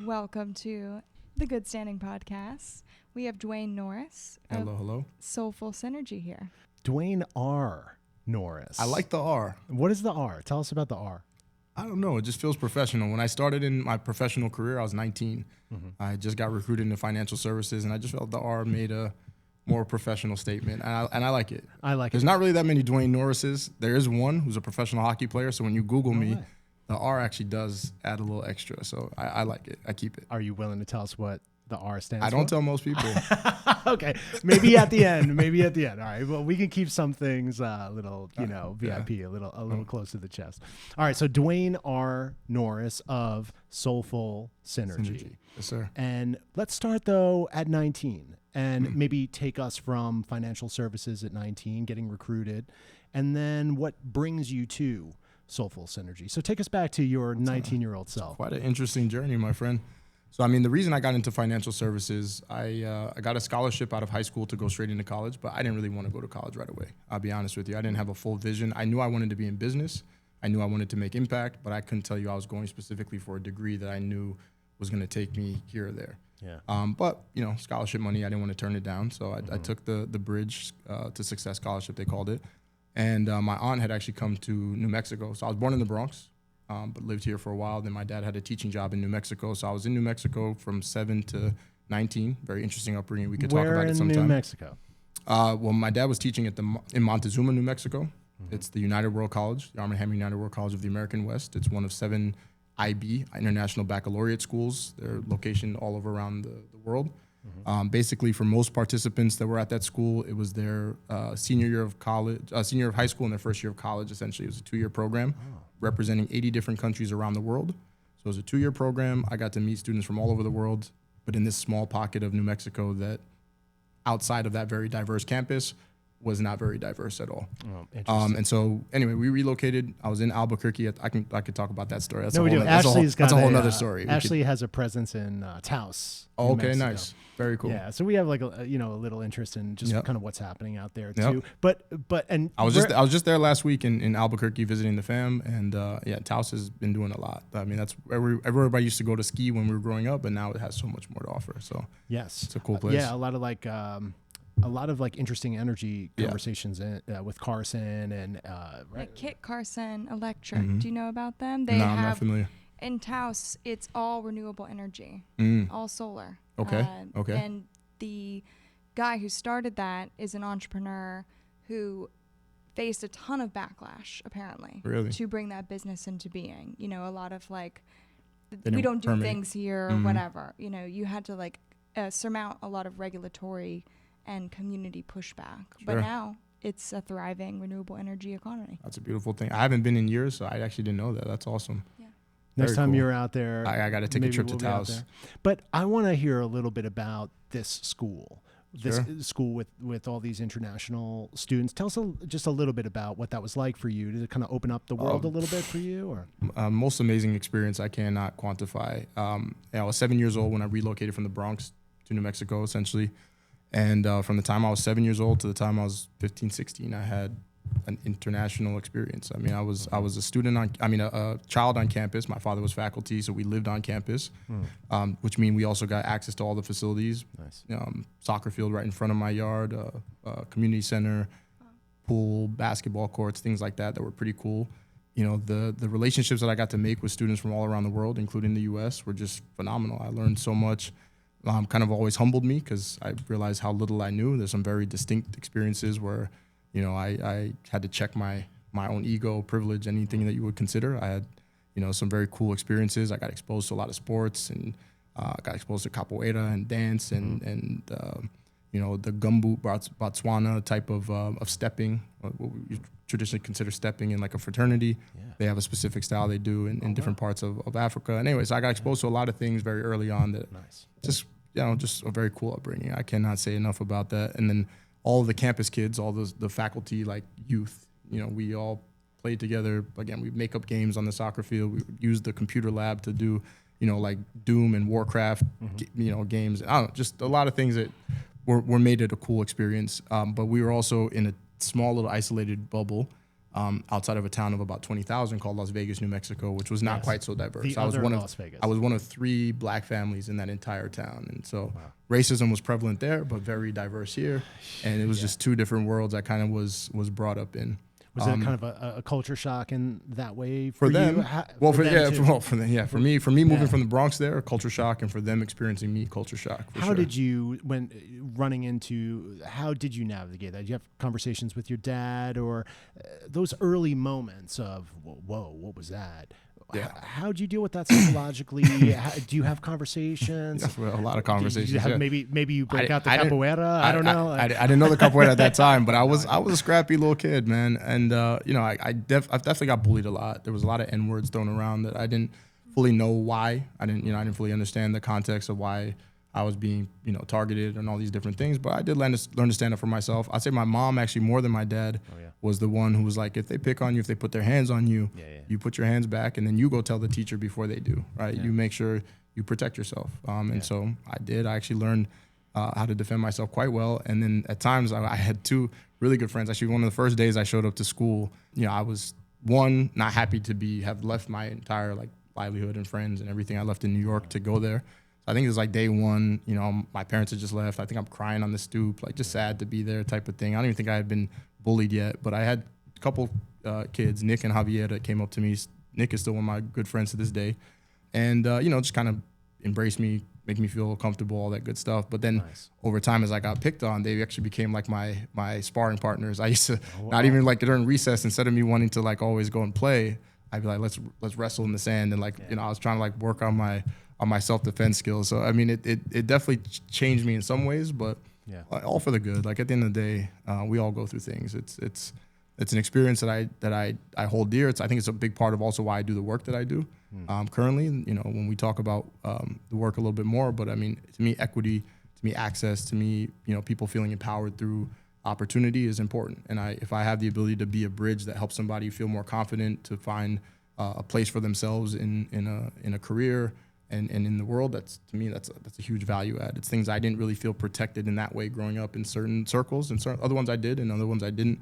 Welcome to the Good Standing Podcast. We have Dwayne Norris of Hello. Soulful Synergy here. Dwayne R. Norris. I like the R. What is the R? Tell us about the R. I don't know. It just feels professional. When I started in my professional career, I was 19. I just got recruited into financial services, and I just felt the R made a more professional statement, and I like it. I like There's it. not really that many Dwayne Norrises. There is one who's a professional hockey player, so when you Google me, way. the R actually does add a little extra. So I like it. I keep it. Are you willing to tell us what the R stands for? I don't tell most people. Okay, maybe at the end. Maybe at the end. All right. Well, we can keep some things a little, VIP, a little close to the chest. All right. So Dwayne R. Norris of Soulful Synergy. Yes, sir. And let's start though at 19, and maybe take us from financial services at 19, getting recruited, and then what brings you to Soulful Synergy. So take us back to your 19-year-old self. Quite an interesting journey, my friend. So, I mean, the reason I got into financial services, I got a scholarship out of high school to go straight into college, but I didn't really want to go to college right away. I'll be honest with you. I didn't have a full vision. I knew I wanted to be in business. I knew I wanted to make impact, but I couldn't tell you I was going specifically for a degree that I knew was going to take me here or there. Yeah. But, scholarship money, I didn't want to turn it down. So I took the Bridge to Success Scholarship, they called it. And my aunt had actually come to New Mexico. So I was born in the Bronx, but lived here for a while. Then my dad had a teaching job in New Mexico. So I was in New Mexico from 7 to 19. Very interesting upbringing. We could talk about it sometime. Where in New Mexico? Well, my dad was teaching in Montezuma, New Mexico. It's the United World College, the Arm & Hammer United World College of the American West. It's one of 7 IB, International Baccalaureate schools. They're located all over around the world. Basically, for most participants that were at that school, it was their senior year of high school and their first year of college, essentially. It was a 2-year program representing 80 different countries around the world. So it was a 2-year program. I got to meet students from all over the world, but in this small pocket of New Mexico that outside of that very diverse campus was not very diverse at all. Oh, interesting. And so anyway, we relocated. I was in Albuquerque. I could talk about that story. That's No, a we whole do. That's a whole nother story. Ashley has a presence in Taos. Oh, New okay, Mexico. nice. Very cool. Yeah, so we have like a little interest in just Yep. kind of what's happening out there Yep. too. But I was just there last week in Albuquerque visiting the fam, and Taos has been doing a lot. I mean, that's where everybody used to go to ski when we were growing up, but now it has so much more to offer. So yes, it's a cool place. Yeah, a lot of interesting energy conversations with Carson and Like Kit Carson Electric. Do you know about them? They No, I'm not have familiar. in Taos, it's all renewable energy, all solar. Okay. Okay. And the guy who started that is an entrepreneur who faced a ton of backlash, apparently, Really? to bring that business into being. A lot of we didn't don't do permit. things here, or whatever. You had to surmount a lot of regulatory and community pushback. But Sure. now it's a thriving renewable energy economy. That's a beautiful thing. I haven't been in years, so I actually didn't know that. That's awesome. Next Very time cool. you're out there, I got to take a maybe trip to we'll be out Taos. there. But I want to hear a little bit about this school. This Sure. school with all these international students. Tell us just a little bit about what that was like for you. Did it kind of open up the world a little bit for you? Or Most amazing experience I cannot quantify. I was 7 years old when I relocated from the Bronx to New Mexico, essentially. And from the time I was 7 years old to the time I was 15, 16, I had an international experience. I mean, I was a student a child on campus. My father was faculty, so we lived on campus, which means we also got access to all the facilities. Nice. Soccer field right in front of my yard, community center, pool, basketball courts, things like that were pretty cool. The relationships that I got to make with students from all around the world, including the U.S., were just phenomenal. I learned so much. Kind of always humbled me because I realized how little I knew. There's some very distinct experiences where, I had to check my own ego, privilege, anything that you would consider. I had, some very cool experiences. I got exposed to a lot of sports and got exposed to capoeira and dance and the gumboot Botswana type of stepping, what we traditionally consider stepping in like a fraternity. Yeah. They have a specific style they do in different parts of Africa. And anyways, I got exposed to a lot of things very early on that just a very cool upbringing. I cannot say enough about that. And then all of the campus kids, all the faculty, like youth, we all played together. Again, we make up games on the soccer field. We used the computer lab to do, like Doom and Warcraft, games. I don't know, just a lot of things that were made it a cool experience. But we were also in a small little isolated bubble outside of a town of about 20,000 called Las Vegas, New Mexico, which was not Yes. quite so diverse. The I was other one Las Vegas. I was one of 3 black families in that entire town, and so racism was prevalent there, but very diverse here. And it was just 2 different worlds I kind of was brought up in. Was it kind of a culture shock in that way For them? you? For me moving from the Bronx there, a culture shock, and for them experiencing me, culture shock. How did you, how did you navigate that? Did you have conversations with your dad, or those early moments of, whoa, what was that? Yeah. How did you deal with that psychologically? Do you have conversations? Yes, well, a lot of conversations. Do you have, maybe you break out the capoeira. I don't know. I didn't know the capoeira at that time, but I was a scrappy little kid, man. And I've definitely got bullied a lot. There was a lot of N words thrown around that I didn't fully know why. I didn't fully understand the context of why I was being targeted and all these different things. But I did learn to stand up for myself. I'd say my mom, actually more than my dad, was the one who was like, if they pick on you, if they put their hands on you, you put your hands back, and then you go tell the teacher before they do, right? You make sure you protect yourself. And so I did. I actually learned how to defend myself quite well. And then at times I had 2 really good friends. Actually, one of the first days I showed up to school, I was, one, not happy to have left my entire livelihood and friends and everything I left in New York to go there. So I think it was day 1, my parents had just left. I think I'm crying on the stoop, just sad to be there type of thing. I don't even think I had been bullied yet, but I had a couple kids, Nick and Javier, that came up to me. Nick is still one of my good friends to this day. And, just kind of embraced me, make me feel comfortable, all that good stuff. But then over time, as I got picked on, they actually became my sparring partners. I used to not even during recess, instead of me wanting to always go and play, I'd be like, let's wrestle in the sand. And I was trying to work on my self-defense skills. So, I mean, it definitely changed me in some ways, but all for the good. At the end of the day, we all go through things. It's an experience that I hold dear. I think it's a big part of also why I do the work that I do currently. When we talk about the work a little bit more, but I mean, to me, equity, to me, access, to me, people feeling empowered through opportunity is important. And if I have the ability to be a bridge that helps somebody feel more confident, to find a place for themselves in a career, and in the world, to me, that's a huge value add. It's things I didn't really feel protected in that way growing up in certain circles, and certain other ones I did, and other ones I didn't.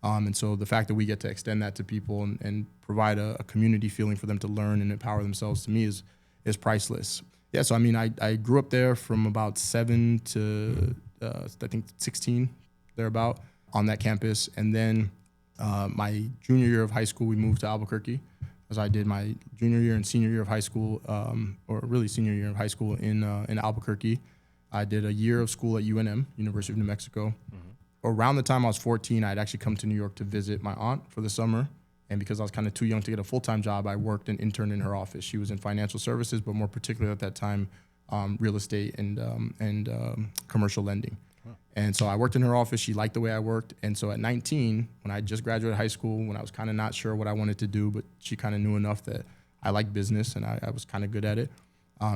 And so the fact that we get to extend that to people and provide a community feeling for them to learn and empower themselves, to me, is priceless. Yeah, so I mean, I grew up there from about 7 to I think 16, thereabout, on that campus, and then my junior year of high school, we moved to Albuquerque. As I did my junior year and senior year of high school, or really senior year of high school in Albuquerque. I did a year of school at UNM, University of New Mexico. Around the time I was 14, I'd actually come to New York to visit my aunt for the summer. And because I was kind of too young to get a full-time job, I worked and interned in her office. She was in financial services, but more particularly at that time, real estate and commercial lending. And so I worked in her office. She liked the way I worked. And so at 19, when I just graduated high school, when I was kind of not sure what I wanted to do, but she kind of knew enough that I liked business and I was kind of good at it,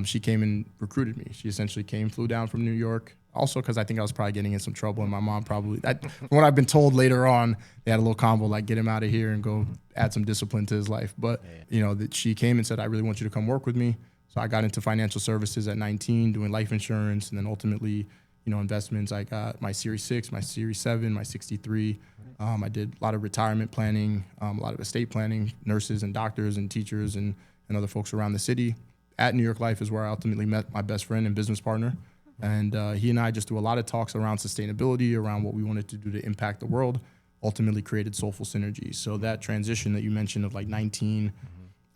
she came and recruited me. She essentially flew down from New York, also because I think I was probably getting in some trouble, and my mom probably, from what I've been told later on, they had a little combo, get him out of here and go add some discipline to his life. But, that she came and said, I really want you to come work with me. So I got into financial services at 19, doing life insurance, and then ultimately, investments. I got my Series 6, my Series 7, my 63. I did a lot of retirement planning, a lot of estate planning, nurses and doctors and teachers and other folks around the city. At New York Life is where I ultimately met my best friend and business partner. And he and I just do a lot of talks around sustainability, around what we wanted to do to impact the world, ultimately created Soulful Synergy. So that transition that you mentioned of 19,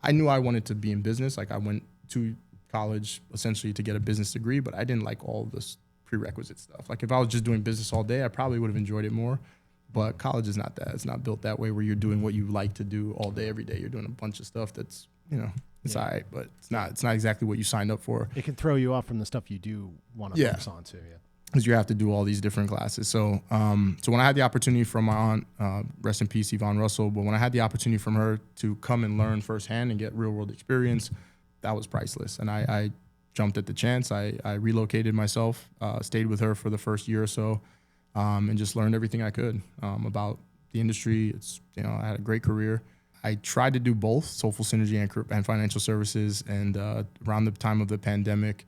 I knew I wanted to be in business. I went to college essentially to get a business degree, but I didn't like all of this prerequisite stuff. If I was just doing business all day, I probably would have enjoyed it more. But college is not that. It's not built that way where you're doing what you like to do all day, every day. You're doing a bunch of stuff that's, it's all right, but it's not exactly what you signed up for. It can throw you off from the stuff you do want to focus on too. Yeah. Because you have to do all these different classes. So so when I had the opportunity from my aunt, rest in peace, Yvonne Russell, but when I had the opportunity from her to come and learn firsthand and get real world experience, that was priceless. And I jumped at the chance. I relocated myself, stayed with her for the first year or so, and just learned everything I could about the industry. I had a great career. I tried to do both Soulful Synergy and financial services, and around the time of the pandemic,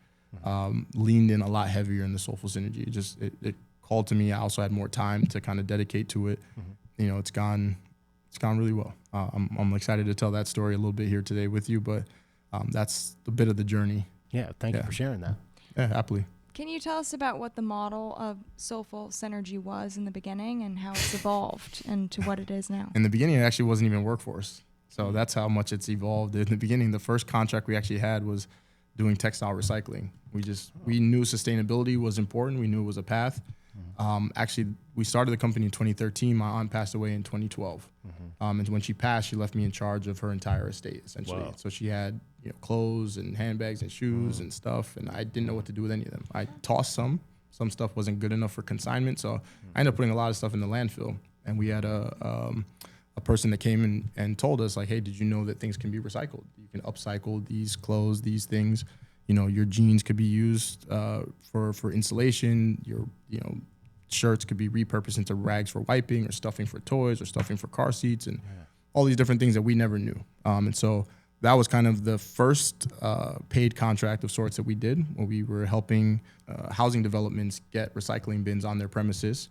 leaned in a lot heavier in the Soulful Synergy. It called to me. I also had more time to kind of dedicate to it. It's gone It's gone really well. I'm excited to tell that story a little bit here today with you, but that's a bit of the journey. Yeah, thank you for sharing that. Yeah, happily. Can you tell us about what the model of Soulful Synergy was in the beginning and how it's evolved into what it is now? In the beginning, it actually wasn't even workforce. So that's how much it's evolved. In the beginning, the first contract we actually had was doing textile recycling. We knew sustainability was important. We knew it was a path. Actually, we started the company in 2013. My aunt passed away in 2012. And when she passed, she left me in charge of her entire estate, essentially. Wow. So she had clothes and handbags and shoes and stuff, and I didn't know what to do with any of them. I tossed some. Some stuff wasn't good enough for consignment, so I ended up putting a lot of stuff in the landfill. And we had a person that came in and told us, like, hey, did you know that things can be recycled? You can upcycle these clothes, these things. Your jeans could be used for insulation. Your shirts could be repurposed into rags for wiping or stuffing for toys or stuffing for car seats and all these different things that we never knew. And so that was kind of the first paid contract of sorts that we did, where we were helping housing developments get recycling bins on their premises.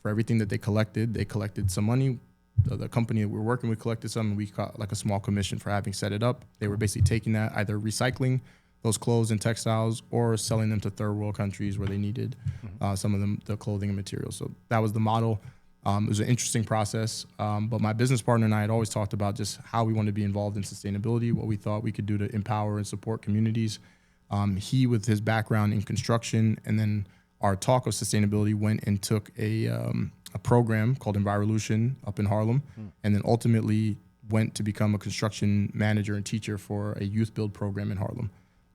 For everything that they collected some money. The company that we were working with collected some, and we got like a small commission for having set it up. They were basically taking that, either recycling those clothes and textiles or selling them to third world countries where they needed some of them, the clothing and materials. So that was the model. It was an interesting process, but my business partner and I had always talked about just how we wanted to be involved in sustainability, what we thought we could do to empower and support communities. He, with his background in construction, and then our talk of sustainability, went and took a program called Envirolution up in Harlem, and then ultimately went to become a construction manager and teacher for a youth build program in Harlem.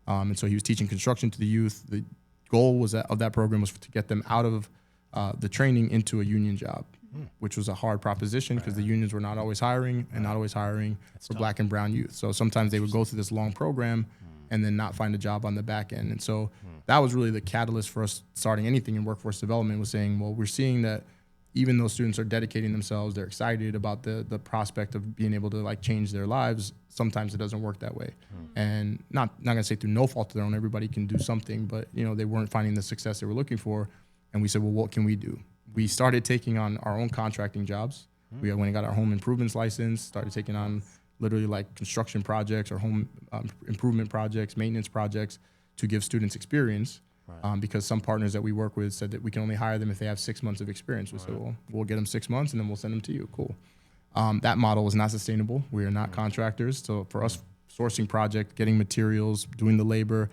And so he was teaching construction to the youth. The goal of that program was to get them out of the training into a union job, which was a hard proposition because the unions were not always hiring and not always hiring for Black and brown youth. So sometimes they would go through this long program and then not find a job on the back end. And so that was really the catalyst for us starting anything in workforce development, was saying, well, we're seeing that even though students are dedicating themselves, they're excited about the prospect of being able to like change their lives, sometimes it doesn't work that way. And not gonna say through no fault of their own, everybody can do something, but they weren't finding the success they were looking for. And we said, well, what can we do? We started taking on our own contracting jobs. We went and got our home improvements license, started taking on literally like construction projects or home improvement projects, maintenance projects, to give students experience. Because some partners that we work with said that we can only hire them if they have 6 months of experience. We said, well, we'll get them 6 months and then we'll send them to you. Cool. That model is not sustainable. We are not contractors. So for us, sourcing project, getting materials, doing the labor,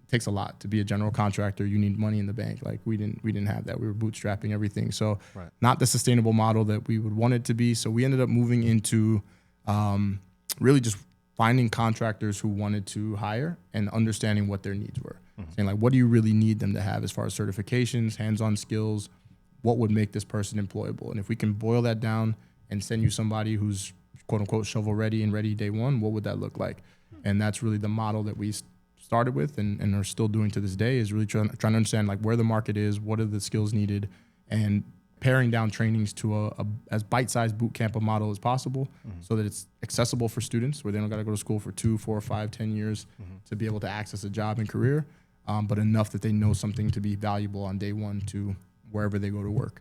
it takes a lot. To be a general contractor, you need money in the bank. Like we didn't have that. We were bootstrapping everything. So not the sustainable model that we would want it to be. So we ended up moving into really just finding contractors who wanted to hire and understanding what their needs were. Saying, like, what do you really need them to have as far as certifications, hands-on skills? What would make this person employable? And if we can boil that down and send you somebody who's quote unquote shovel ready and ready day one, what would that look like? And that's really the model that we started with and are still doing to this day, is really trying to understand like where the market is, what are the skills needed, and paring down trainings to a as bite-sized boot camp a model as possible, so that it's accessible for students, where they don't got to go to school for 2, 4, 5, 10 years to be able to access a job and career, but enough that they know something to be valuable on day one to wherever they go to work.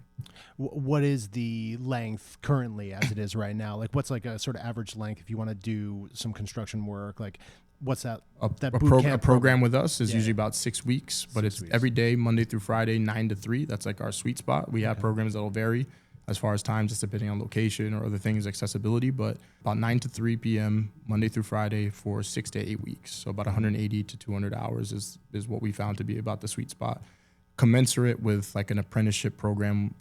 What is the length currently as it is right now? Like, what's like a sort of average length if you want to do some construction work? Like, what's that? A boot camp program with us is usually about 6 weeks, but it's every day, Monday through Friday, 9 to 3. That's like our sweet spot. We have programs that'll vary as far as time, just depending on location or other things, accessibility, but about 9 to 3 p.m., Monday through Friday for 6 to 8 weeks. So about 180 to 200 hours is what we found to be about the sweet spot. Commensurate with like an apprenticeship program,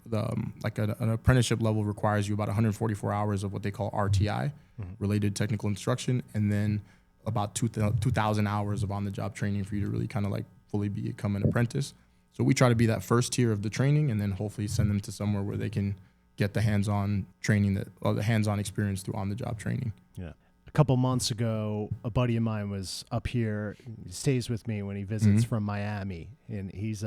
like an apprenticeship level requires you about 144 hours of what they call RTI, related technical instruction, and then about 2,000 hours of on-the-job training for you to really kind of like fully become an apprentice. So we try to be that first tier of the training, and then hopefully send them to somewhere where they can get the hands-on training or the hands-on experience through on-the-job training. Yeah. A couple months ago, a buddy of mine was up here. He stays with me when he visits from Miami, and he's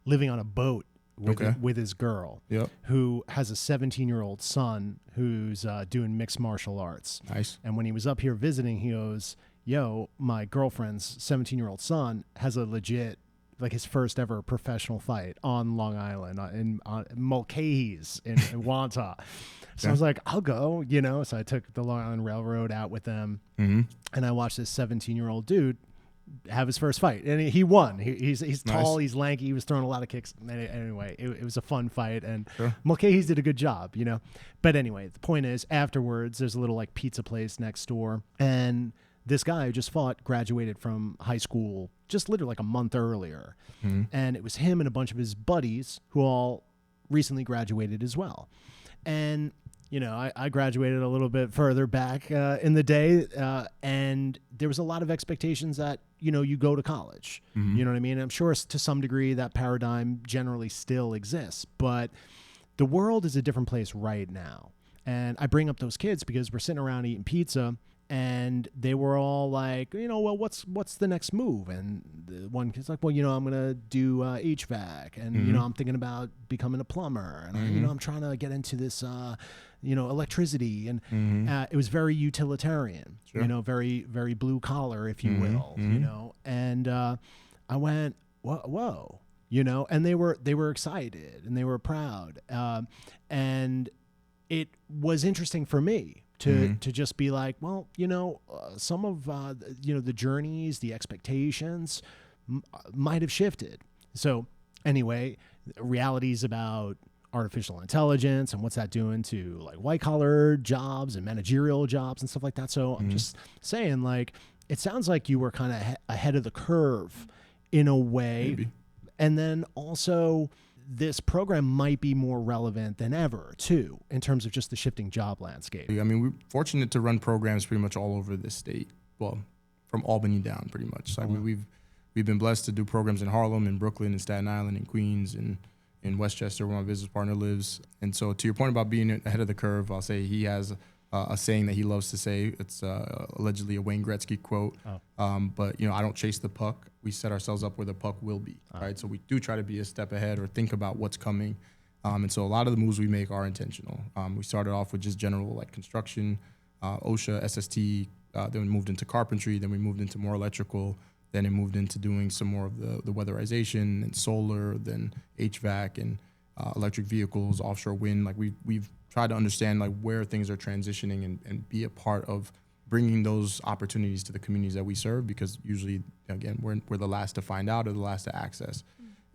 living on a boat with his girl, who has a 17-year-old son who's doing mixed martial arts. Nice. And when he was up here visiting, he goes, yo, my girlfriend's 17-year-old son has a legit like his first ever professional fight on Long Island in Mulcahy's in Wantagh. So I was like, I'll go, you know. So I took the Long Island Railroad out with them, and I watched this 17-year-old dude have his first fight, and he won. He's tall, he's lanky, he was throwing a lot of kicks. Anyway, it was a fun fight, and Mulcahy's did a good job, you know. But anyway, the point is, afterwards, there's a little like pizza place next door, and this guy who just fought graduated from high school just literally like a month earlier, and it was him and a bunch of his buddies who all recently graduated as well. And you know, I graduated a little bit further back in the day, and there was a lot of expectations that, you know, you go to college. You know what I mean? I'm sure to some degree that paradigm generally still exists, but the world is a different place right now. And I bring up those kids because we're sitting around eating pizza, and they were all like, you know, well, what's the next move? And the one kid's like, well, you know, I'm going to do HVAC, and, you know, I'm thinking about becoming a plumber, and, you know, I'm trying to get into this, you know, electricity. And it was very utilitarian, you know, very, very blue collar, if you will, you know. And I went, whoa, you know, and they were excited and they were proud. And it was interesting for me to just be like, well, you know, some of, you know, the journeys, the expectations might have shifted. So anyway, realities about artificial intelligence and what's that doing to like white collar jobs and managerial jobs and stuff like that. So I'm just saying, like, it sounds like you were kind of ahead of the curve in a way. Maybe. And then also, this program might be more relevant than ever, too, in terms of just the shifting job landscape. I mean, we're fortunate to run programs pretty much all over the state. Well, from Albany down, pretty much. So, I mean, we've been blessed to do programs in Harlem, in Brooklyn, in Staten Island, in Queens, and in Westchester, where my business partner lives. And so, to your point about being ahead of the curve, I'll say he has a saying that he loves to say. It's allegedly a Wayne Gretzky quote. But, you know, I don't chase the puck. We set ourselves up where the puck will be, right? So we do try to be a step ahead or think about what's coming. And so a lot of the moves we make are intentional. We started off with just general like construction, OSHA, SST, then we moved into carpentry, then we moved into more electrical, then it moved into doing some more of the weatherization and solar, then HVAC and electric vehicles, offshore wind. Like we've tried to understand like where things are transitioning and be a part of bringing those opportunities to the communities that we serve, because usually, again, we're the last to find out or the last to access.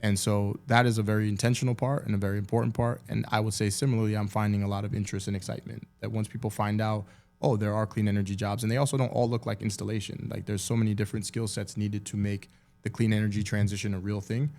And so that is a very intentional part and a very important part. And I would say similarly, I'm finding a lot of interest and excitement that once people find out, oh, there are clean energy jobs, and they also don't all look like installation. Like there's so many different skill sets needed to make the clean energy transition a real thing.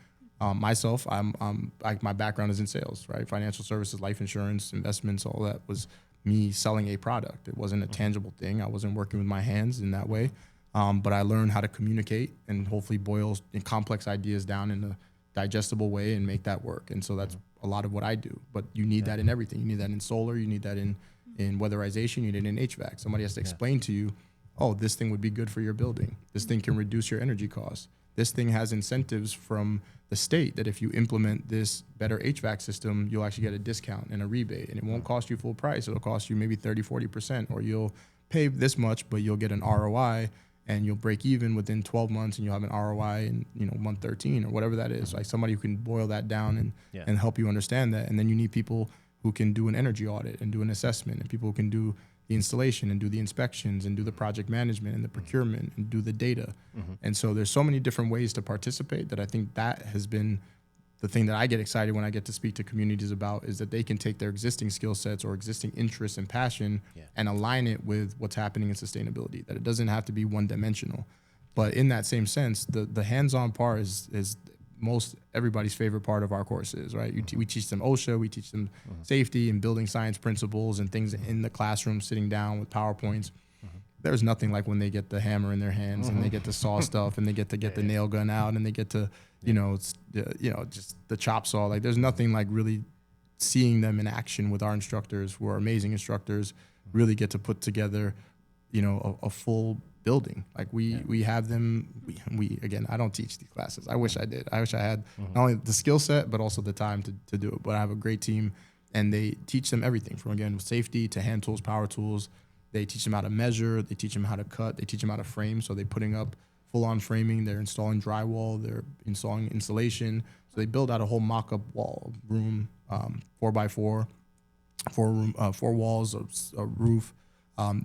Myself, my background is in sales, right? Financial services, life insurance, investments, all that was me selling a product. It wasn't a tangible thing. I wasn't working with my hands in that way. But I learned how to communicate and hopefully boil complex ideas down in a digestible way and make that work. And so that's a lot of what I do. But you need that in everything. You need that in solar. You need that in weatherization. You need it in HVAC. Somebody has to explain to you, oh, this thing would be good for your building. This thing can reduce your energy costs. This thing has incentives from the state that if you implement this better HVAC system, you'll actually get a discount and a rebate, and it won't cost you full price. It'll cost you maybe 30, 40%, or you'll pay this much, but you'll get an ROI and you'll break even within 12 months and you'll have an ROI in, you know, month 13 or whatever that is. Like somebody who can boil that down and help you understand that. And then you need people who can do an energy audit and do an assessment, and people who can do the installation and do the inspections and do the project management and the procurement and do the data. And so there's so many different ways to participate that I think that has been the thing that I get excited when I get to speak to communities about, is that they can take their existing skill sets or existing interests and passion and align it with what's happening in sustainability, that it doesn't have to be one dimensional. But in that same sense, the hands-on part is most everybody's favorite part of our courses, right? We teach them OSHA, we teach them safety and building science principles and things in the classroom, sitting down with PowerPoints. There's nothing like when they get the hammer in their hands and they get to saw stuff and they get to get the nail gun out and they get to, just the chop saw. Like there's nothing like really seeing them in action with our instructors, who are amazing instructors, really get to put together, a full building. Like we have them, we again, I don't teach these classes. I wish I did. I wish I had not only the skill set, but also the time to do it. But I have a great team, and they teach them everything from, again, safety to hand tools, power tools. They teach them how to measure. They teach them how to cut. They teach them how to frame. So they're putting up full-on framing. They're installing drywall. They're installing insulation. So they build out a whole mock-up wall room, 4x4, four walls, a roof.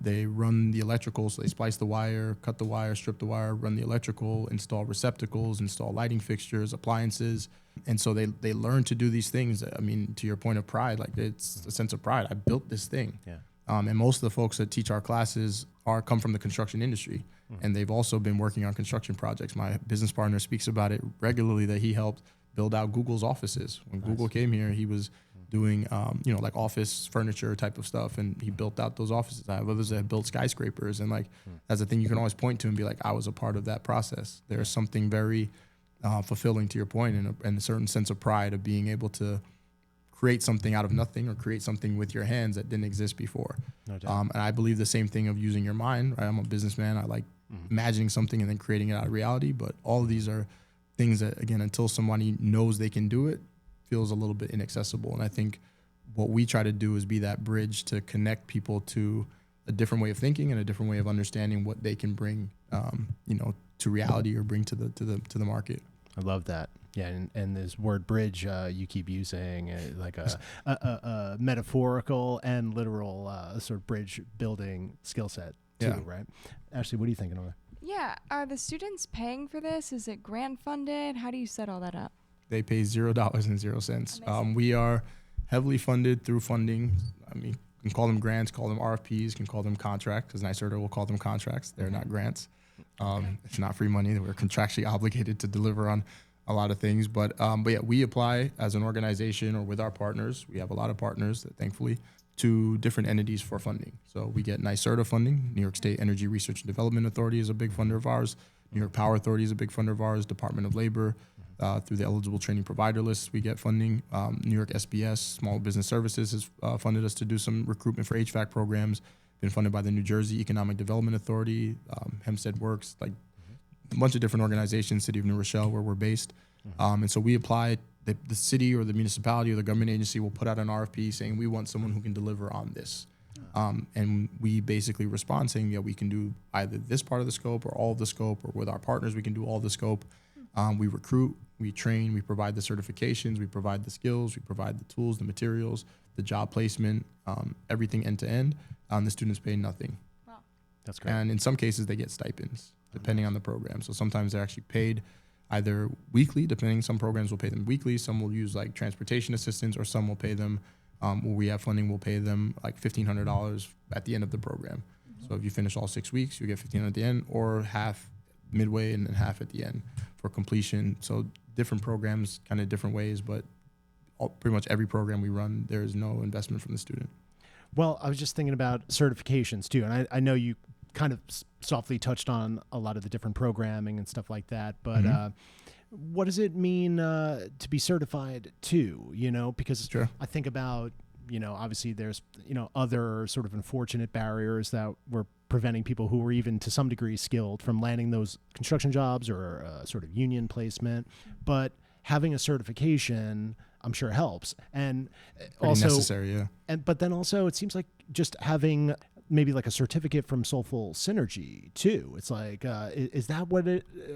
They run the electrical, so they splice the wire, cut the wire, strip the wire, run the electrical, install receptacles, install lighting fixtures, appliances. And so they learn to do these things. I mean, to your point of pride, like it's a sense of pride. I built this thing. Yeah. And most of the folks that teach our classes come from the construction industry, and they've also been working on construction projects. My business partner speaks about it regularly, that he helped build out Google's offices. When Google came here, he was doing, like office furniture type of stuff, and he built out those offices. I have others that have built skyscrapers, and like that's a thing you can always point to and be like, I was a part of that process. There's something very fulfilling, to your point, and a certain sense of pride of being able to create something out of nothing or create something with your hands that didn't exist before. No doubt. And I believe the same thing of using your mind. Right? I'm a businessman. I like imagining something and then creating it out of reality. But all of these are things that, again, until somebody knows they can do it, feels a little bit inaccessible. And I think what we try to do is be that bridge to connect people to a different way of thinking and a different way of understanding what they can bring, to reality or bring to the market. I love that. Yeah, and this word bridge you keep using, like a metaphorical and literal sort of bridge building skill set too, right? Ashley, what are you thinking of? Yeah. Are the students paying for this? Is it grant funded? How do you set all that up? They pay $0.00. We are heavily funded through funding. I mean, you can call them grants, call them RFPs, can call them contracts, because NYSERDA will call them contracts. They're not grants. It's not free money. We're contractually obligated to deliver on a lot of things. But yeah, we apply as an organization or with our partners. We have a lot of partners that, thankfully, to different entities for funding. So we get NYSERDA funding. New York State Energy Research and Development Authority is a big funder of ours. New York Power Authority is a big funder of ours. Department of Labor, through the eligible training provider list, we get funding. New York SBS, Small Business Services, has funded us to do some recruitment for HVAC programs. Been funded by the New Jersey Economic Development Authority, Hempstead Works, like a bunch of different organizations, City of New Rochelle, where we're based. And so we apply, the city or the municipality or the government agency will put out an RFP saying, we want someone who can deliver on this. And we basically respond saying, yeah, we can do either this part of the scope or all of the scope, or with our partners, we can do all the scope. We recruit, we train, we provide the certifications, we provide the skills, we provide the tools, the materials, the job placement, everything end to end. The students pay nothing. Wow. That's great. And in some cases, they get stipends, depending on the program. So sometimes they're actually paid either weekly, depending. Some programs will pay them weekly. Some will use like transportation assistance, or some will pay them, where we have funding, we'll pay them like $1,500 at the end of the program. So if you finish all 6 weeks, you get $1,500 at the end, or half midway and then half at the end for completion. So different programs, kind of different ways, but pretty much every program we run, there is no investment from the student. Well, I was just thinking about certifications too, and I know you kind of softly touched on a lot of the different programming and stuff like that, but what does it mean to be certified too? Because Sure. I think about, obviously there's, other sort of unfortunate barriers that were preventing people who were even to some degree skilled from landing those construction jobs or sort of union placement. But having a certification, I'm sure helps. And Pretty also necessary, yeah. but then also it seems like just having maybe like a certificate from Soulful Synergy too. It's like, is that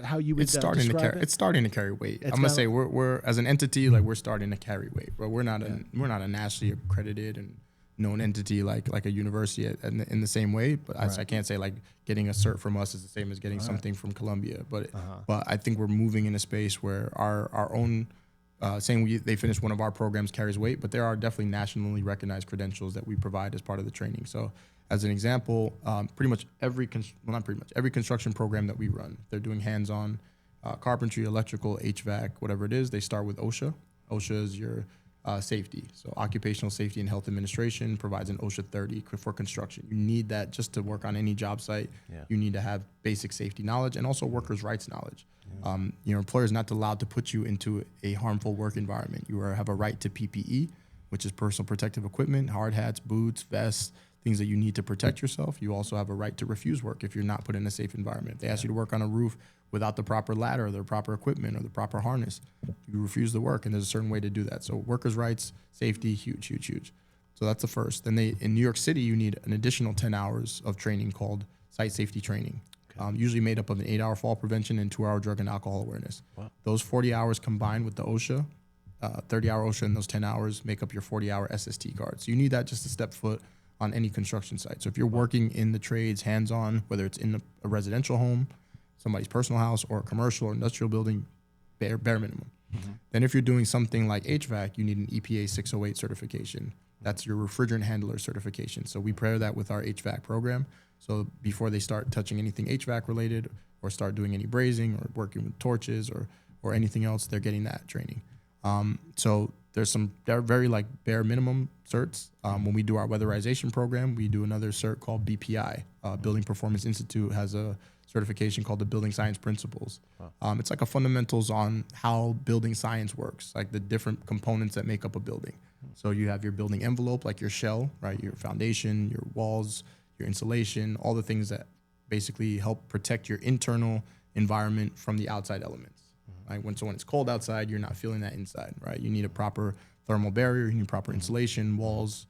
how you would It's starting to describe carry. it? It's starting to carry weight. It's I'm gonna got- say we're as an entity, like we're starting to carry weight. But we're not a nationally accredited and known entity like a university in the same way. But I can't say like getting a cert from us is the same as getting something from Columbia. But I think we're moving in a space where our own saying they finished one of our programs carries weight, but there are definitely nationally recognized credentials that we provide as part of the training. So as an example, every construction program that we run, they're doing hands-on carpentry, electrical, HVAC, whatever it is, they start with OSHA. OSHA is your safety. So Occupational Safety and Health Administration provides an OSHA 30 for construction. You need that just to work on any job site. Yeah. You need to have basic safety knowledge and also workers' rights knowledge. Your employer is not allowed to put you into a harmful work environment. You have a right to PPE, which is personal protective equipment, hard hats, boots, vests, things that you need to protect yourself. You also have a right to refuse work if you're not put in a safe environment. If they ask you to work on a roof without the proper ladder or the proper equipment or the proper harness, you refuse the work, and there's a certain way to do that. So workers' rights, safety, huge, huge, huge. So that's the first. Then in New York City, you need an additional 10 hours of training called site safety training. usually made up of an 8-hour fall prevention and 2-hour drug and alcohol awareness. Wow. Those 40 hours combined with the OSHA, 30-hour OSHA and those 10 hours make up your 40-hour SST card. So you need that just to step foot on any construction site. So if you're working in the trades hands-on, whether it's in a residential home, somebody's personal house, or a commercial or industrial building, bare minimum. Then if you're doing something like HVAC, you need an EPA 608 certification. That's your refrigerant handler certification. So we pair that with our HVAC program. So before they start touching anything HVAC related or start doing any brazing or working with torches or anything else, they're getting that training. So they're very like bare minimum certs. When we do our weatherization program, we do another cert called BPI. Building Performance Institute has a certification called the Building Science Principles. Wow. It's like a fundamentals on how building science works, like the different components that make up a building. So you have your building envelope, like your shell, right? Your foundation, your walls, your insulation, all the things that basically help protect your internal environment from the outside elements. Right? When it's cold outside, you're not feeling that inside, right? You need a proper thermal barrier, you need proper insulation, walls,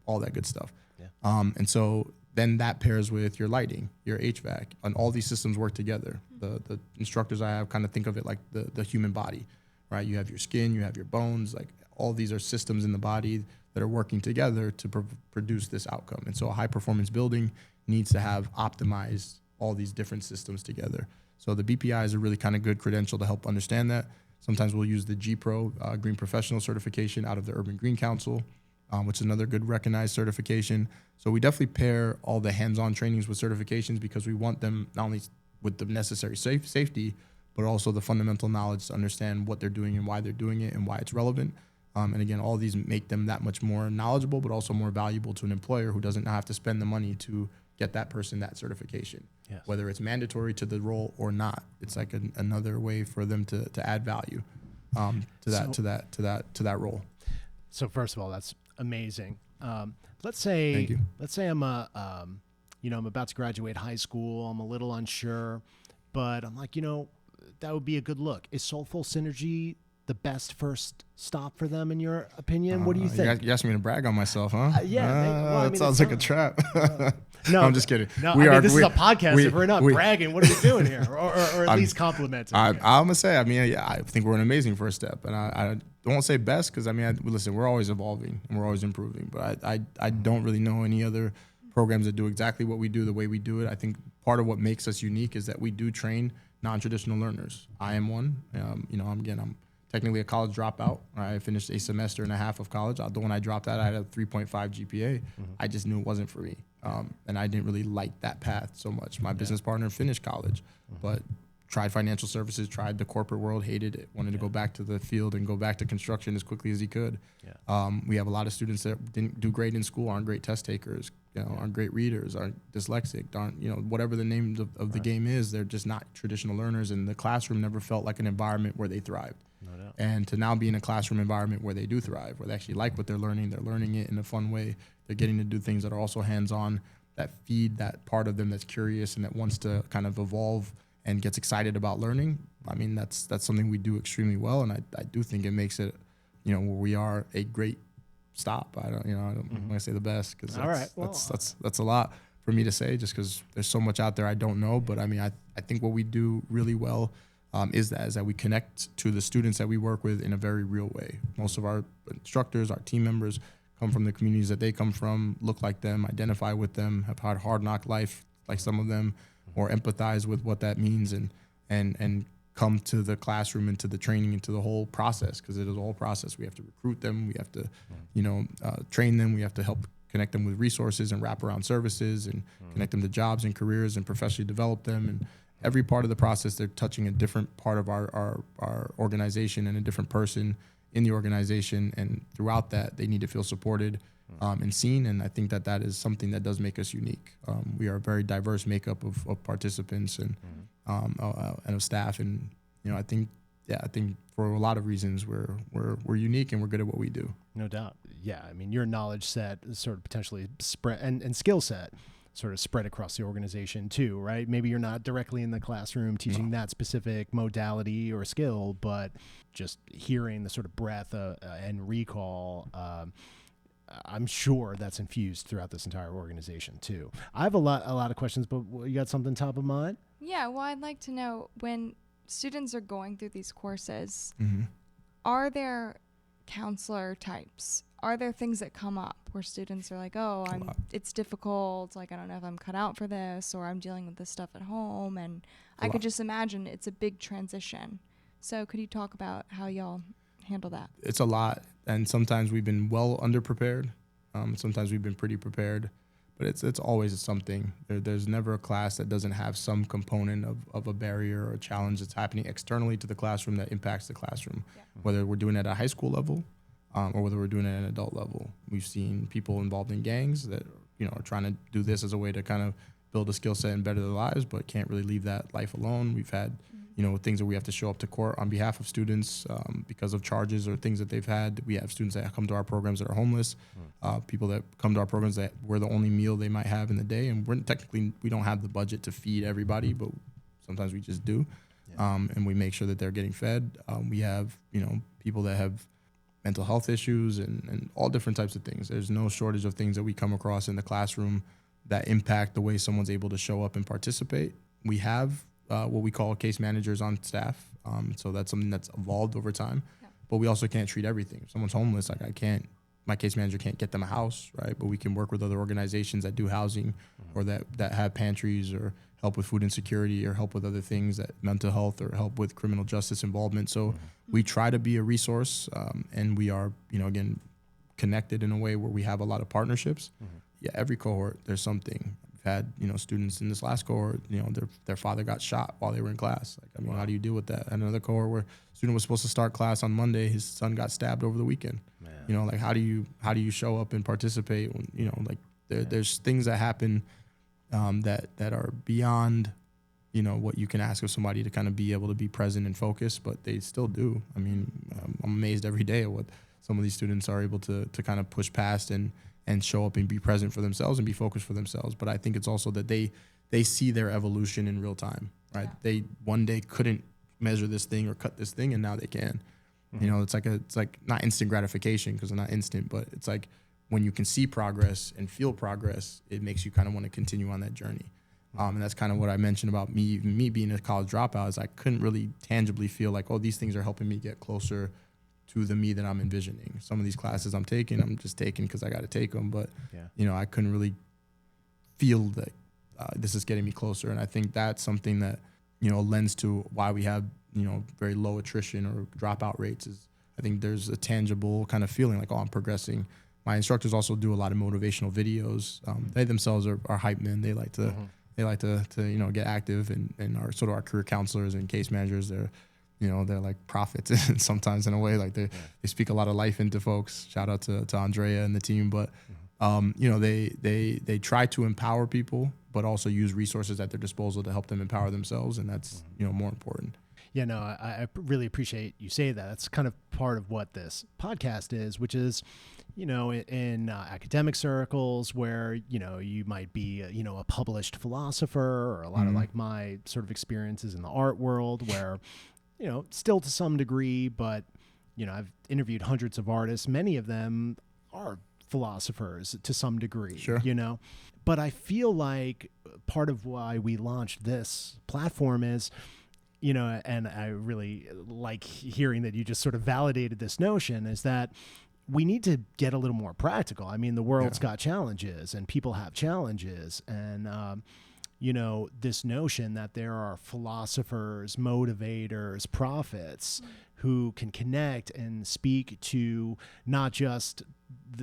all that good stuff. Yeah. And so then that pairs with your lighting, your HVAC, and all these systems work together. The instructors I have kind of think of it like the human body, right? You have your skin, you have your bones, like all these are systems in the body that are working together to produce this outcome. And so a high performance building needs to have optimized all these different systems together. So the BPI is a really kind of good credential to help understand that. Sometimes we'll use the G-Pro Green Professional certification out of the Urban Green Council, which is another good recognized certification. So we definitely pair all the hands-on trainings with certifications because we want them not only with the necessary safety, but also the fundamental knowledge to understand what they're doing and why they're doing it and why it's relevant. And again, all these make them that much more knowledgeable, but also more valuable to an employer who doesn't have to spend the money to get that person that certification, yes. Whether it's mandatory to the role or not. It's like another way for them to add value to that role. So first of all, that's amazing. Let's say I'm I'm about to graduate high school. I'm a little unsure, but I'm like, that would be a good look. Is Soulful Synergy the best first stop for them, in your opinion? What do you think? You asked me to brag on myself, huh? Yeah. It sounds like a trap. No, I'm just kidding. No, this is a podcast. If we're not bragging, what are we doing here? Or at least complimenting. I'm going to say, I think we're an amazing first step. And I won't say best because, listen, we're always evolving and we're always improving. But I don't really know any other programs that do exactly what we do the way we do it. I think part of what makes us unique is that we do train non-traditional learners. I am one. I'm technically a college dropout. I finished a semester and a half of college. Although when I dropped out, I had a 3.5 GPA. I just knew it wasn't for me. And I didn't really like that path so much. My business partner finished college, but tried financial services, tried the corporate world, hated it, wanted to go back to the field and go back to construction as quickly as he could. We have a lot of students that didn't do great in school, aren't great test takers, aren't great readers, aren't dyslexic, aren't, whatever the name of the game is, they're just not traditional learners. And the classroom never felt like an environment where they thrived. No doubt. And to now be in a classroom environment where they do thrive, where they actually like what they're learning it in a fun way. They're getting to do things that are also hands-on, that feed that part of them that's curious and that wants to kind of evolve and gets excited about learning. That's something we do extremely well, and I do think it makes it, where we are a great stop. I don't want to say the best because that's a lot for me to say just because there's so much out there I don't know. But I think what we do really well is that we connect to the students that we work with in a very real way. Most of our instructors, our team members come from the communities that they come from, look like them, identify with them, have had hard knock life like some of them, or empathize with what that means and come to the classroom and to the training and to the whole process, because it is a whole process. We have to recruit them, we have to train them, we have to help connect them with resources and wraparound services and connect them to jobs and careers and professionally develop them. And every part of the process, they're touching a different part of our organization and a different person in the organization. And throughout that, they need to feel supported and seen. And I think that is something that does make us unique. We are a very diverse makeup of participants and of staff. And, I think for a lot of reasons, we're unique and we're good at what we do. No doubt. Yeah. Your knowledge set is sort of potentially spread and skill set sort of spread across the organization too, right? Maybe you're not directly in the classroom teaching that specific modality or skill, but just hearing the sort of breadth and recall I'm sure that's infused throughout this entire organization too. I have a lot of questions, but you got something top of mind? Yeah, well, I'd like to know, when students are going through these courses, Mm-hmm. are there counselor types? Are there things that come up where students are like, oh, it's difficult, like I don't know if I'm cut out for this, or I'm dealing with this stuff at home, and I could just imagine it's a big transition. So could you talk about how y'all handle that? It's a lot, and sometimes we've been well underprepared. Sometimes we've been pretty prepared, but it's always something. There's never a class that doesn't have some component of a barrier or a challenge that's happening externally to the classroom that impacts the classroom, whether we're doing it at a high school level or whether we're doing it at an adult level. We've seen people involved in gangs that are trying to do this as a way to kind of build a skill set and better their lives, but can't really leave that life alone. We've had things that we have to show up to court on behalf of students because of charges or things that they've had. We have students that come to our programs that are homeless, people that come to our programs that we're the only meal they might have in the day. And we don't have the budget to feed everybody, but sometimes we just do. And we make sure that they're getting fed. We have, people that have mental health issues and all different types of things. There's no shortage of things that we come across in the classroom that impact the way someone's able to show up and participate. We have what we call case managers on staff. So that's something that's evolved over time. But we also can't treat everything. If someone's homeless, my case manager can't get them a house, right? But we can work with other organizations that do housing or that have pantries or help with food insecurity or help with other things, that mental health or help with criminal justice involvement. So we try to be a resource, and we are, again, connected in a way where we have a lot of partnerships. Yeah, every cohort, there's something. We've had, students in this last cohort, their father got shot while they were in class. How do you deal with that? Another cohort where a student was supposed to start class on Monday, his son got stabbed over the weekend. Man. How do you show up and participate when, there's things that happen that are beyond, what you can ask of somebody to kind of be able to be present and focused, but they still do. I'm amazed every day at what some of these students are able to kind of push past and show up and be present for themselves and be focused for themselves. But I think it's also that they see their evolution in real time, right? Yeah. They one day couldn't measure this thing or cut this thing, and now they can. It's like not instant gratification because it's not instant, but it's like when you can see progress and feel progress, it makes you kind of want to continue on that journey. And that's kind of what I mentioned about me being a college dropout, is I couldn't really tangibly feel like, oh, these things are helping me get closer to the me that I'm envisioning. Some of these classes I'm just taking because I got to take them. But, I couldn't really feel that this is getting me closer. And I think that's something that, lends to why we have, very low attrition or dropout rates. Is I think there's a tangible kind of feeling like, oh, I'm progressing. My instructors also do a lot of motivational videos. They themselves are hype men. They like to get active and are sort of our career counselors and case managers. They're like prophets sometimes in a way, like they speak a lot of life into folks. Shout out to Andrea and the team. But, they try to empower people, but also use resources at their disposal to help them empower themselves. And that's, more important. Yeah, no, I really appreciate you say that. That's kind of part of what this podcast is, which is, in academic circles where, you might be, a published philosopher, or a lot of like my sort of experiences in the art world where, still to some degree, but, I've interviewed hundreds of artists. Many of them are philosophers to some degree, sure. But I feel like part of why we launched this platform is, and I really like hearing that you just sort of validated this notion, is that we need to get a little more practical. I mean, the world's got challenges and people have challenges. And, this notion that there are philosophers, motivators, prophets who can connect and speak to not just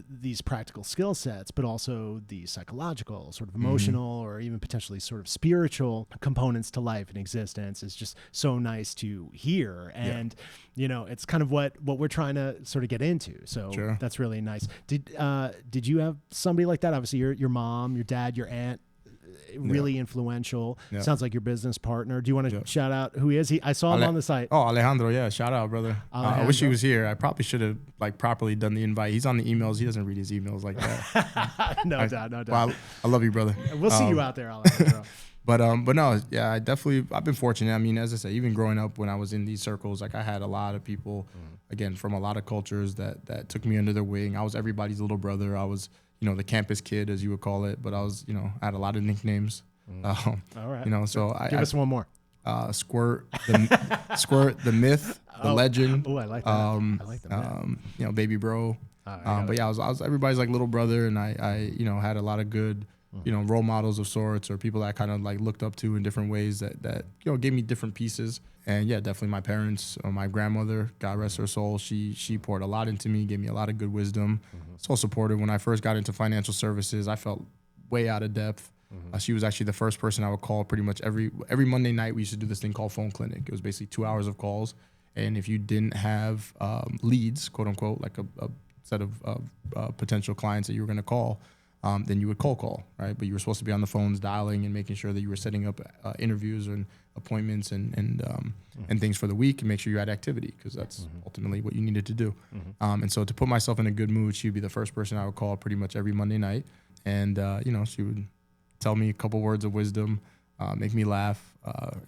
these practical skill sets, but also the psychological, sort of emotional, or even potentially sort of spiritual components to life and existence is just so nice to hear. And, it's kind of what we're trying to sort of get into. So that's really nice. Did you have somebody like that? Obviously your mom, your dad, your aunt, really influential. Sounds like your business partner. Do you want to shout out who he is? I saw him on the site. Oh, Alejandro. Yeah. Shout out, brother. I wish he was here. I probably should have properly done the invite. He's on the emails. He doesn't read his emails like that. No doubt. Well, I love you, brother. We'll see you out there, Alejandro. But no, yeah, I've been fortunate. I mean, as I say, even growing up when I was in these circles, like I had a lot of people, again, from a lot of cultures that took me under their wing. I was everybody's little brother. I was, the campus kid, as you would call it. But I was, I had a lot of nicknames. All right. So Give us one more. Squirt, Squirt, the myth, the legend. Oh, I like that. I like that. Baby bro. But yeah, I was everybody's like little brother, and I had a lot of good, role models of sorts, or people that I kind of like looked up to in different ways that gave me different pieces. And yeah, definitely my parents, my grandmother, God rest her soul, she poured a lot into me, gave me a lot of good wisdom. So supportive. When I first got into financial services, I felt way out of depth. She was actually the first person I would call pretty much every Monday night. We used to do this thing called phone clinic. It was basically 2 hours of calls. And if you didn't have leads, quote unquote, like a set of potential clients that you were going to call, then you would cold call, right? But you were supposed to be on the phones dialing and making sure that you were setting up interviews and appointments and things for the week, and make sure you had activity, because that's ultimately what you needed to do. And so to put myself in a good mood, she'd be the first person I would call pretty much every Monday night. And, she would tell me a couple words of wisdom, make me laugh,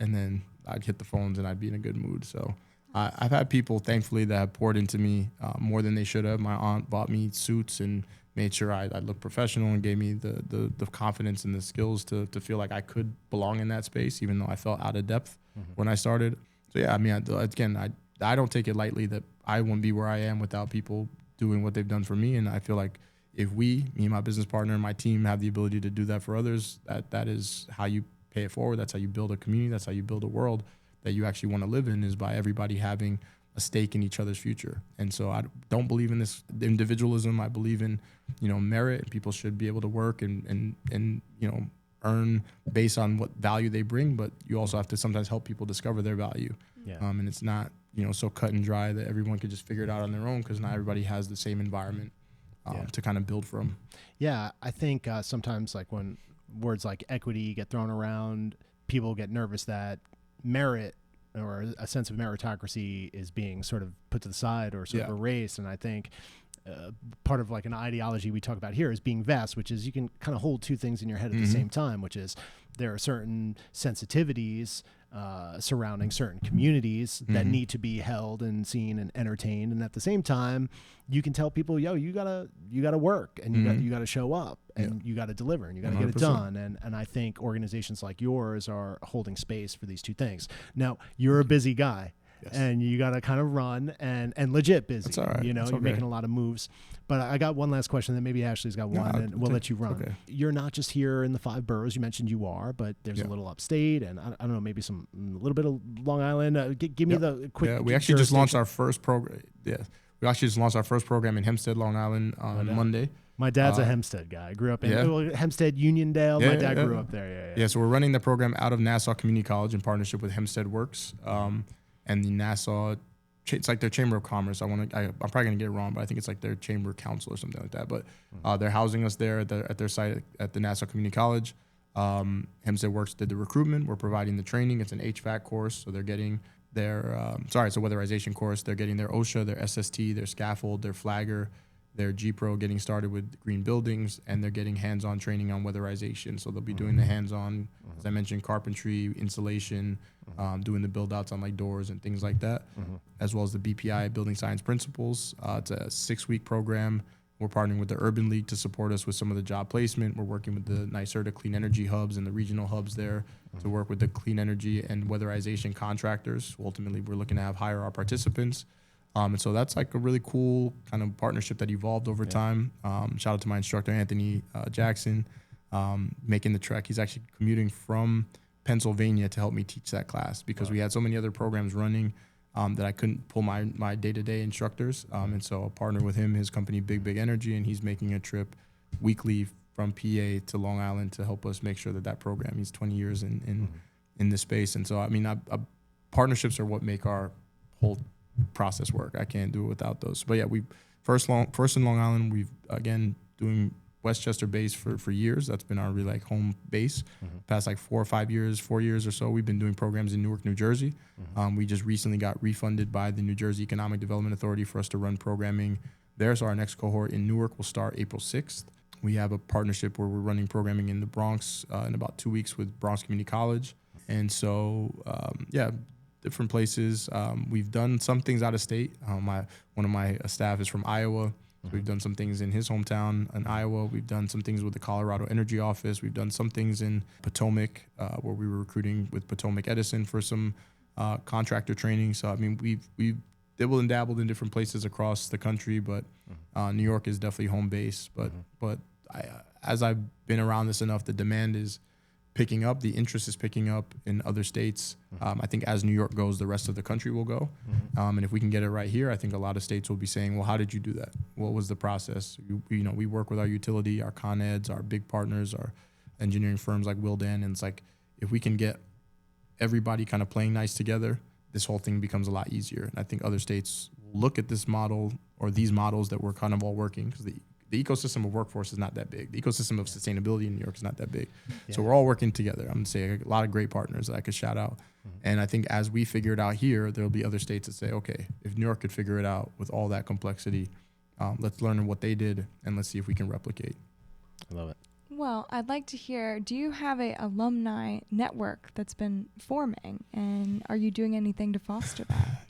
and then I'd hit the phones and I'd be in a good mood. So I've had people, thankfully, that have poured into me more than they should have. My aunt bought me suits and made sure I looked professional, and gave me the confidence and the skills to feel like I could belong in that space, even though I felt out of depth when I started. So yeah, I mean, I don't take it lightly that I wouldn't be where I am without people doing what they've done for me. And I feel like if me and my business partner and my team have the ability to do that for others, that is how you pay it forward. That's how you build a community. That's how you build a world that you actually want to live in, is by everybody having a stake in each other's future. And so I don't believe in this individualism. I believe in, merit, and people should be able to work and earn based on what value they bring. But you also have to sometimes help people discover their value. Yeah. And it's not, so cut and dry that everyone could just figure it out on their own, because not everybody has the same environment to kind of build from. Yeah, I think sometimes, like, when words like equity get thrown around, people get nervous that merit or a sense of meritocracy is being sort of put to the side or sort of erased. And I think part of like an ideology we talk about here is being vast, which is you can kind of hold two things in your head at the same time, which is there are certain sensitivities surrounding certain communities that need to be held and seen and entertained, and at the same time you can tell people, yo, you gotta work, and you gotta show up, and you gotta deliver, and you gotta 100%. Get it done. And I think organizations like yours are holding space for these two things. Now, you're a busy guy. Yes. And you got to kind of run and legit busy. That's all right. You're making a lot of moves. But I got one last question, then maybe Ashley's got one, and we'll let you run. Okay. You're not just here in the 5 boroughs. You mentioned you are, but there's a little upstate, and I don't know, maybe a little bit of Long Island. Give me the quick. Yeah, we actually just launched our first program. Yeah, we actually just launched our first program in Hempstead, Long Island on Monday. My dad's a Hempstead guy. I grew up in Hempstead, Uniondale. My dad grew up there. Yeah, so we're running the program out of Nassau Community College in partnership with Hempstead Works and the Nassau. It's like their Chamber of Commerce. I'm probably gonna get it wrong, but I think it's like their Chamber Council or something like that. But they're housing us there at their site at the Nassau Community College. Hempstead Works did the recruitment. We're providing the training. It's an HVAC course, so they're getting their it's a weatherization course. They're getting their OSHA, their SST, their scaffold, their flagger, their G-Pro, getting started with green buildings, and they're getting hands-on training on weatherization. So they'll be doing the hands-on, as I mentioned, carpentry, insulation, doing the build-outs on like doors and things like that, as well as the BPI, Building Science Principles. It's a 6-week program. We're partnering with the Urban League to support us with some of the job placement. We're working with the NYSERDA Clean Energy hubs and the regional hubs there to work with the clean energy and weatherization contractors. Ultimately, we're looking to hire our participants. And so that's like a really cool kind of partnership that evolved over time. Shout out to my instructor, Anthony Jackson, making the trek. He's actually commuting from Pennsylvania to help me teach that class, because we had so many other programs running that I couldn't pull my day-to-day instructors. And so I'll partner with him, his company, Big Energy, and he's making a trip weekly from PA to Long Island to help us make sure that program, he's 20 years in this space. And so, I mean, partnerships are what make our whole process work. I can't do it without those. But yeah, we first in Long Island. We've again doing Westchester base for years. That's been our really like home base. Past like 4 years or so, we've been doing programs in Newark, New Jersey. We just recently got refunded by the New Jersey Economic Development Authority for us to run programming there. So our next cohort in Newark will start April 6th. We have a partnership where we're running programming in the Bronx in about 2 weeks with Bronx Community College. And so, different places. We've done some things out of state. One of my staff is from Iowa. So we've done some things in his hometown in Iowa. We've done some things with the Colorado Energy Office. We've done some things in Potomac, where we were recruiting with Potomac Edison for some contractor training. So, I mean, we've dabbled and dabbled in different places across the country, but New York is definitely home base. But as I've been around this enough, the demand is picking up. The interest is picking up in other states. I think as New York goes, the rest of the country will go. And if we can get it right here, I think a lot of states will be saying, well, how did you do that? What was the process? We work with our utility, our Con Eds, our big partners, our engineering firms like Willdan. And it's like, if we can get everybody kind of playing nice together, this whole thing becomes a lot easier. And I think other states will look at this model or these models that we're kind of all working, because the ecosystem of workforce is not that big. The ecosystem of sustainability in New York is not that big. Yeah. So we're all working together. I'm going to say a lot of great partners that I could shout out. And I think as we figure it out here, there'll be other states that say, okay, if New York could figure it out with all that complexity, let's learn what they did and let's see if we can replicate. I love it. Well, I'd like to hear, do you have a alumni network that's been forming, and are you doing anything to foster that?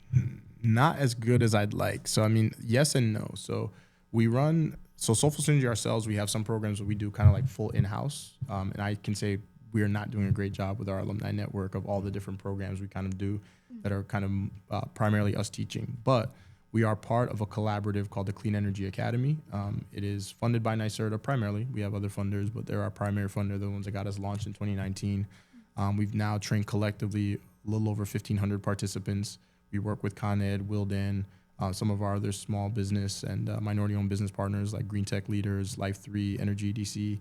Not as good as I'd like. So, I mean, yes and no. So we run... So Soulful Synergy ourselves, we have some programs that we do kind of like full in-house. And I can say we are not doing a great job with our alumni network of all the different programs we kind of do that are kind of primarily us teaching. But we are part of a collaborative called the Clean Energy Academy. It is funded by NYSERDA primarily. We have other funders, but they're our primary funder, the ones that got us launched in 2019. We've now trained collectively a little over 1,500 participants. We work with Con Ed, Willdan, some of our other small business and minority-owned business partners like Green Tech Leaders, Life3, Energy DC,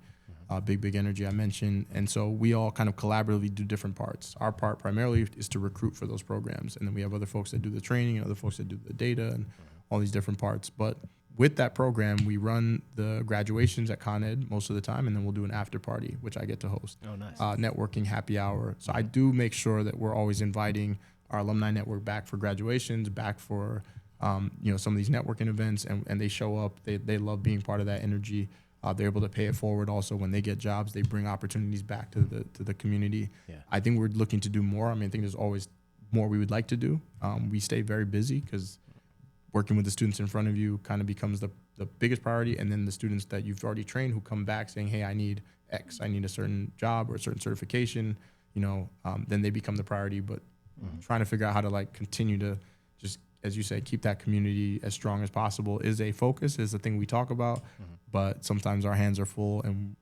Big Energy I mentioned. And so we all kind of collaboratively do different parts. Our part primarily is to recruit for those programs. And then we have other folks that do the training and other folks that do the data and all these different parts. But with that program, we run the graduations at Con Ed most of the time, and then we'll do an after party, which I get to host. Oh, nice. Networking happy hour. So I do make sure that we're always inviting our alumni network back for graduations, back for some of these networking events, and they show up. They love being part of that energy. They're able to pay it forward. Also, when they get jobs, they bring opportunities back to the community. Yeah. I think we're looking to do more. I mean, I think there's always more we would like to do. We stay very busy because working with the students in front of you kind of becomes the biggest priority, and then the students that you've already trained who come back saying, hey, I need X, I need a certain job or a certain certification, then they become the priority. But trying to figure out how to continue to just, as you say, keep that community as strong as possible is a focus, is the thing we talk about. But sometimes our hands are full, and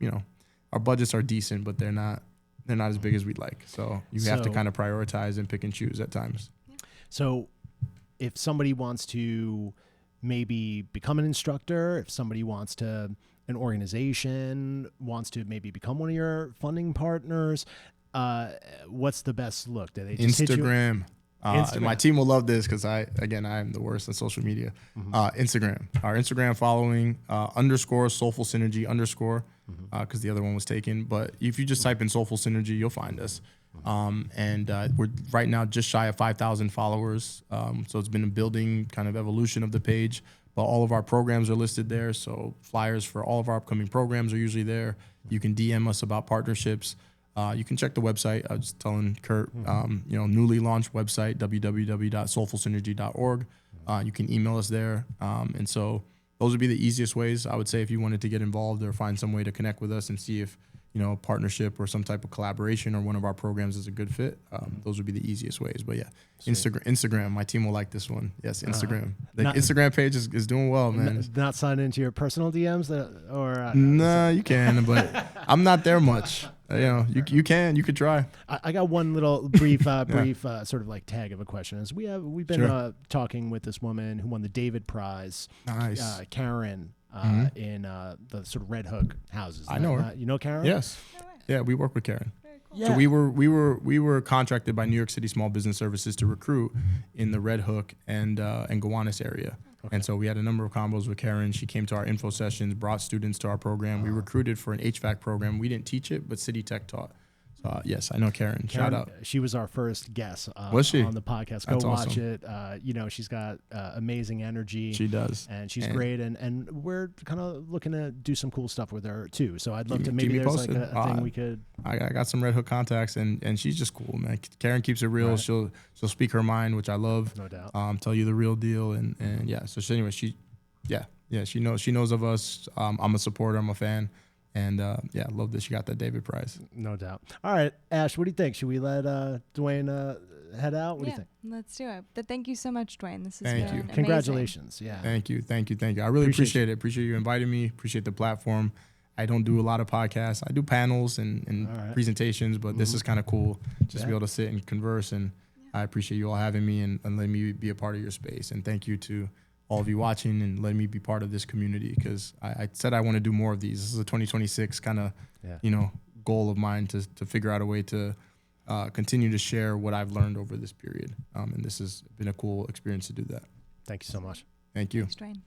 our budgets are decent, but they're not as big as we'd like. So you have to kind of prioritize and pick and choose at times. So if somebody wants to maybe become an instructor, if somebody wants to, an organization wants to maybe become one of your funding partners, what's the best look? Do they just Instagram? And my team will love this because I am the worst at social media. Instagram. Our Instagram following _ Soulful Synergy _ because the other one was taken. But if you just type in Soulful Synergy, you'll find us. And we're right now just shy of 5,000 followers. So it's been a building kind of evolution of the page. But all of our programs are listed there. So flyers for all of our upcoming programs are usually there. You can DM us about partnerships. You can check the website. I was telling Kurt, newly launched website, www.soulfulsynergy.org. You can email us there. And so those would be the easiest ways, I would say, if you wanted to get involved or find some way to connect with us and see if, a partnership or some type of collaboration or one of our programs is a good fit. Those would be the easiest ways. But yeah, Instagram, my team will like this one. Yes, Instagram. The Instagram page is doing well, man. Not sign into your personal DMs No, you can, but I'm not there much. You could try. I got one little brief sort of like tag of a question. Is we've been talking with this woman who won the David Prize. Nice. Karen. In the sort of Red Hook houses. I know her. You know Karen? Yes. Yeah, we work with Karen. Very cool. Yeah. So we were contracted by New York City Small Business Services to recruit in the Red Hook and Gowanus area. Okay. And so we had a number of combos with Karen. She came to our info sessions, brought students to our program. We recruited for an HVAC program. We didn't teach it, but City Tech taught. So yes, I know Karen. Shout out. She was our first guest Was she? on the podcast. Go That's watch awesome. it. You know, she's got amazing energy. She does. And she's great. And we're kind of looking to do some cool stuff with her too. So I'd love to, Keep maybe me there's posted. like a thing we could. I got some Red Hook contacts, and she's just cool, man. Karen keeps it real. Right. She'll speak her mind, which I love. No doubt. Tell you the real deal, and yeah. So anyway, she knows of us. I'm a supporter. I'm a fan. And yeah, love that she got that David Prize. No doubt. All right, Ash, what do you think? Should we let Dwayne head out? What do you think? Let's do it. But thank you so much, Dwayne. This has Thank been you. amazing. Congratulations. Yeah. Thank you. I really appreciate it. Appreciate you inviting me. Appreciate the platform. I don't do a lot of podcasts. I do panels and All right. presentations, but this is kind of cool just to be able to sit and converse. And I appreciate you all having me and letting me be a part of your space. And thank you to all of you watching and letting me be part of this community, because I said I want to do more of these. This is a 2026 kind of, goal of mine to figure out a way to continue to share what I've learned over this period. And this has been a cool experience to do that. Thank you so much. Thank you. Thanks, Dwayne.